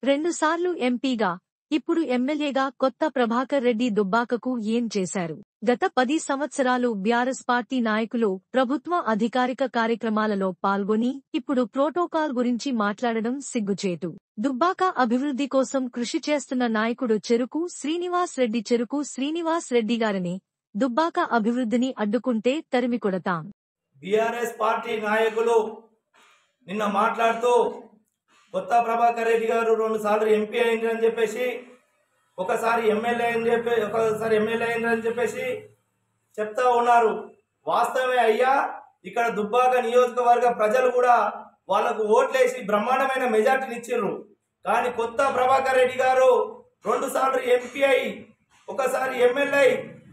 రెండుసార్లు ఎంపీగా, ఇప్పుడు ఎమ్మెల్యేగా కొత్త ప్రభాకర్ రెడ్డి దుబ్బాకకు ఏం చేశారు? గత 10 సంవత్సరాలు బీఆర్ఎస్ పార్టీ నాయకులు ప్రభుత్వ అధికారిక కార్యక్రమాలలో పాల్గొని ఇప్పుడు ప్రోటోకాల్ గురించి మాట్లాడడం సిగ్గుచేటు. దుబ్బాక అభివృద్ధి కోసం కృషి చేస్తున్న నాయకుడు చెరుకు శ్రీనివాస్ రెడ్డి గారిని దుబ్బాక అభివృద్ధిని అడ్డుకుంటే తరిమికొడతాం. బీఆర్ఎస్ పార్టీ నాయకులు నిన్న మాట్లాడుతూ కొత్త ప్రభాకర్ రెడ్డి గారు 2 సార్లు ఎంపీ అయిందని చెప్పేసి ఒకసారి ఎమ్మెల్యే అయిందని చెప్పేసి చెప్తా ఉన్నారు. వాస్తవమే అయ్యా, ఇక్కడ దుబ్బాక నియోజకవర్గ ప్రజలు కూడా వాళ్లకు ఓట్లేసి బ్రహ్మాండమైన మెజార్టీని ఇచ్చిర్రు. కానీ కొత్త ప్రభాకర్ రెడ్డి గారు 2 సార్లు ఎంపీ అయి ఒకసారి ఎమ్మెల్యే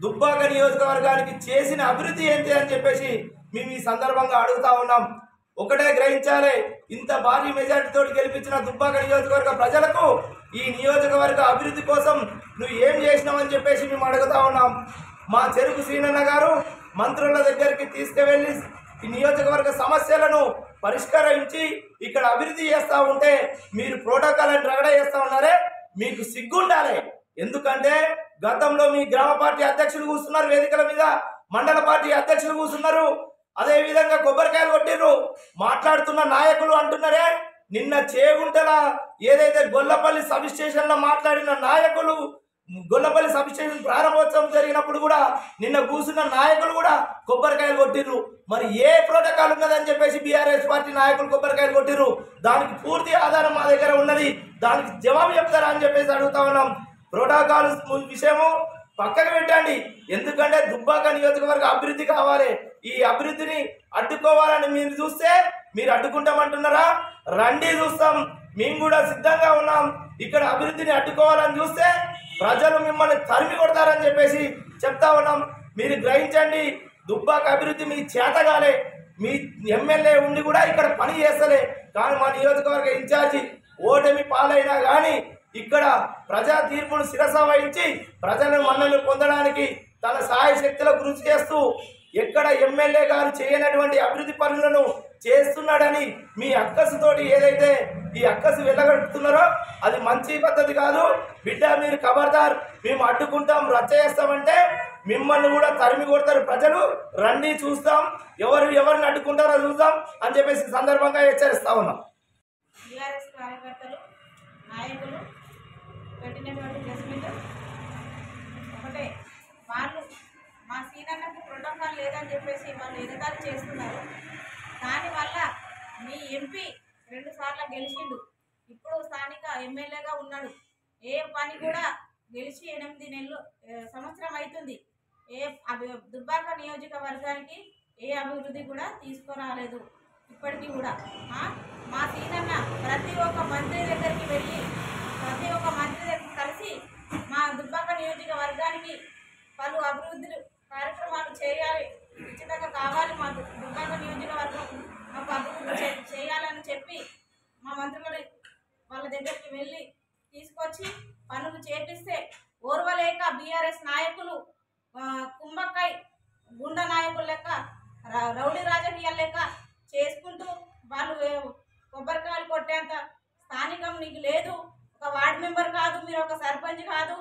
దుబ్బాక నియోజకవర్గానికి చేసిన అభివృద్ధి ఏంటి అని చెప్పేసి మేము ఈ సందర్భంగా అడుగుతా ఉన్నాం. ఒకటే గ్రహించాలి, ఇంత భారీ మెజార్టీతో గెలిపించిన దుబ్బాక నియోజకవర్గ ప్రజలకు ఈ నియోజకవర్గ అభివృద్ధి కోసం నువ్వు ఏం చేసినావని చెప్పేసి మేము అడుగుతా ఉన్నాం. మా చెరుకు శ్రీనన్న గారు మంత్రుల దగ్గరికి తీసుకువెళ్ళి ఈ నియోజకవర్గ సమస్యలను పరిష్కరించి ఇక్కడ అభివృద్ధి చేస్తూ ఉంటే మీరు ప్రోటోకాల్ అని రగడ చేస్తూ ఉన్నారే, మీకు సిగ్గుండాలి. ఎందుకంటే గతంలో మీ గ్రామ పార్టీ అధ్యక్షులు కూర్చున్నారు వేదికల మీద, మండల పార్టీ అధ్యక్షులు కూర్చున్నారు, అదే విధంగా కొబ్బరికాయలు కొట్టిర్రు. మాట్లాడుతున్న నాయకులు అంటున్నారే, నిన్న చేగుంటల ఏదైతే గొల్లపల్లి సబ్ స్టేషన్ లో మాట్లాడిన నాయకులు, గొల్లపల్లి సబ్ స్టేషన్ ప్రారంభోత్సవం జరిగినప్పుడు కూడా నిన్న కూర్చున్న నాయకులు కూడా కొబ్బరికాయలు కొట్టిర్రు. మరి ఏ ప్రోటోకాల్ ఉన్నదని చెప్పేసి బీఆర్ఎస్ పార్టీ నాయకులు కొబ్బరికాయలు కొట్టిర్రు? దానికి పూర్తి ఆధారం మా దగ్గర ఉన్నది, దానికి జవాబు చెప్తారా అని చెప్పేసి అడుగుతా ఉన్నాం. ప్రోటోకాల్ విషయము పక్కకు పెట్టండి, ఎందుకంటే దుబ్బాక నియోజకవర్గ అభివృద్ధి కావాలి. ఈ అభివృద్ధిని అడ్డుకోవాలని మీరు చూస్తే మీరు అడ్డుకుంటామంటున్నారా? రండి చూస్తాం, మేము కూడా సిద్ధంగా ఉన్నాం. ఇక్కడ అభివృద్ధిని అడ్డుకోవాలని చూస్తే ప్రజలు మిమ్మల్ని తరిమి కొడతారని చెప్పేసి చెప్తా ఉన్నాం. మీరు గ్రహించండి, దుబ్బాక అభివృద్ధి మీ చేతగాలే. మీ ఎమ్మెల్యే ఉండి కూడా ఇక్కడ పని చేస్తలే. కానీ మా నియోజకవర్గ ఇన్ఛార్జి ఓటమి పాలైనా కానీ ఇక్కడ ప్రజా తీర్పును శిరస వహించి ప్రజల మన్నలు పొందడానికి తన సహాయ శక్తుల కృషి చేస్తూ ఎక్కడ ఎమ్మెల్యే గారు చేయనటువంటి అభివృద్ధి పనులను చేస్తున్నాడని మీ అక్కసుతోటి ఏదైతే ఈ అక్కసు వెళ్ళగడుతున్నారో అది మంచి పద్ధతి కాదు. బిడ్డ మీరు ఖబర్దార్, మేము అడ్డుకుంటాం, రచ్చ చేస్తామంటే మిమ్మల్ని కూడా తరిమి కొడతారు ప్రజలు. రండి చూస్తాం, ఎవరిని అడ్డుకుంటారో చూద్దాం అని చెప్పేసి సందర్భంగా హెచ్చరిస్తా ఉన్నాం. టీఆర్ఎస్ కార్యకర్తలు నాయకులు పెట్టినటువంటి ప్రెస్ మీట్ ఒకటే, వాళ్ళు మా సీనన్నకు ప్రోటోకాల్ లేదని చెప్పేసి వాళ్ళు ఎగతాళి చేస్తున్నారు. దానివల్ల మీ ఎంపీ 2 సార్లు గెలిచిండు, ఇప్పుడు స్థానిక ఎమ్మెల్యేగా ఉన్నాడు. ఏ పని కూడా గెలిచి 8 సంవత్సరం అవుతుంది. దుబ్బాక నియోజకవర్గానికి ఏ అభివృద్ధి కూడా తీసుకురాలేదు ఇప్పటికీ కూడా. మా సీనన్న ప్రతి ఒక్క మంత్రి దగ్గరికి వెళ్ళి ప్రతి ఒక్క మంత్రి దగ్గరికి కలిసి మా దుబ్బాక నియోజకవర్గానికి పలు అభివృద్ధి కార్యక్రమాలు చేయాలి, ఉచితంగా కావాలి, మా దుబ్బాక నియోజకవర్గం మాకు అభివృద్ధి చేయాలని చెప్పి మా మంత్రుల వాళ్ళ దగ్గరికి వెళ్ళి తీసుకొచ్చి పనులు చేపిస్తే ఓర్వలేక బీఆర్ఎస్ నాయకులు కుంభకాయ్ గుండా నాయకుల లెక్క రౌడీ రాజకీయాల లెక్క చేసుకుంటూ వాళ్ళు కొబ్బరికాయలు కొట్టేంత స్థానికం నీకు లేదు. ఒక వార్డు మెంబర్ కాదు, మీరు ఒక సర్పంచ్ కాదు,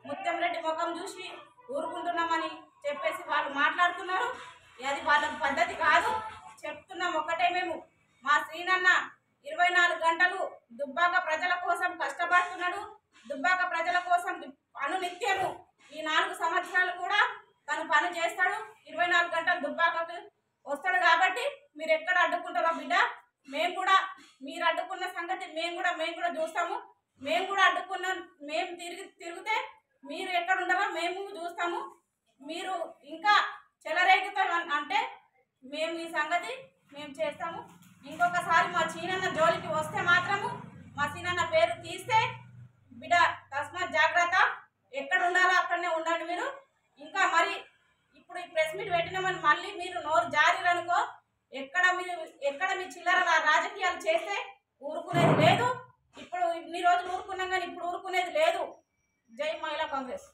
ముత్యంరెడ్డి ముఖం చూసి ఊరుకుంటున్నామని చెప్పేసి వాళ్ళు మాట్లాడుతున్నారు. అది వాళ్ళ పద్ధతి కాదు. చెప్తున్నాం ఒకటే, మేము మా శ్రీనన్న 24 గంటలు దుబ్బాక ప్రజల కోసం కష్టపడుతున్నాడు. దుబ్బాక ప్రజల కోసం అనునిత్యము ఈ 4 సంవత్సరాలు కూడా తను పని చేస్తాడు. 24 గంటలు దుబ్బాకకు వస్తాడు. కాబట్టి మీరు ఎక్కడ అడ్డుకుంటారో బిడ్డ, మేము కూడా మీరు అడ్డుకున్న సంగతి మేము కూడా చూస్తాము. మేము కూడా మేము తిరిగితే మీరు ఎక్కడ ఉంటారో మేము చూస్తాము. మీరు ఇంకా చెలరేగుతాం అంటే మేము ఈ సంగతి మేము చేస్తాము. ఇంకొకసారి మా సీనన్న జోలికి వస్తే మాత్రము మా సీనన్న పేరు తీస్తే బిడ్డ తస్మాత్ జాగ్రత్త, ఎక్కడ ఉండాలో అక్కడనే ఉండండి మీరు. ఇంకా మరి ఇప్పుడు ఈ ప్రెస్ మీట్ పెట్టినామని మళ్ళీ మీరు నోరు జారీరనుకో, ఎక్కడ మీ చిల్లర రాజకీయాలు చేస్తే ఊరుకునేది లేదు. ఇప్పుడు ఇన్ని రోజులు ఊరుకున్నాం కానీ ఇప్పుడు ఊరుకునేది లేదు. జై మహిళా కాంగ్రెస్.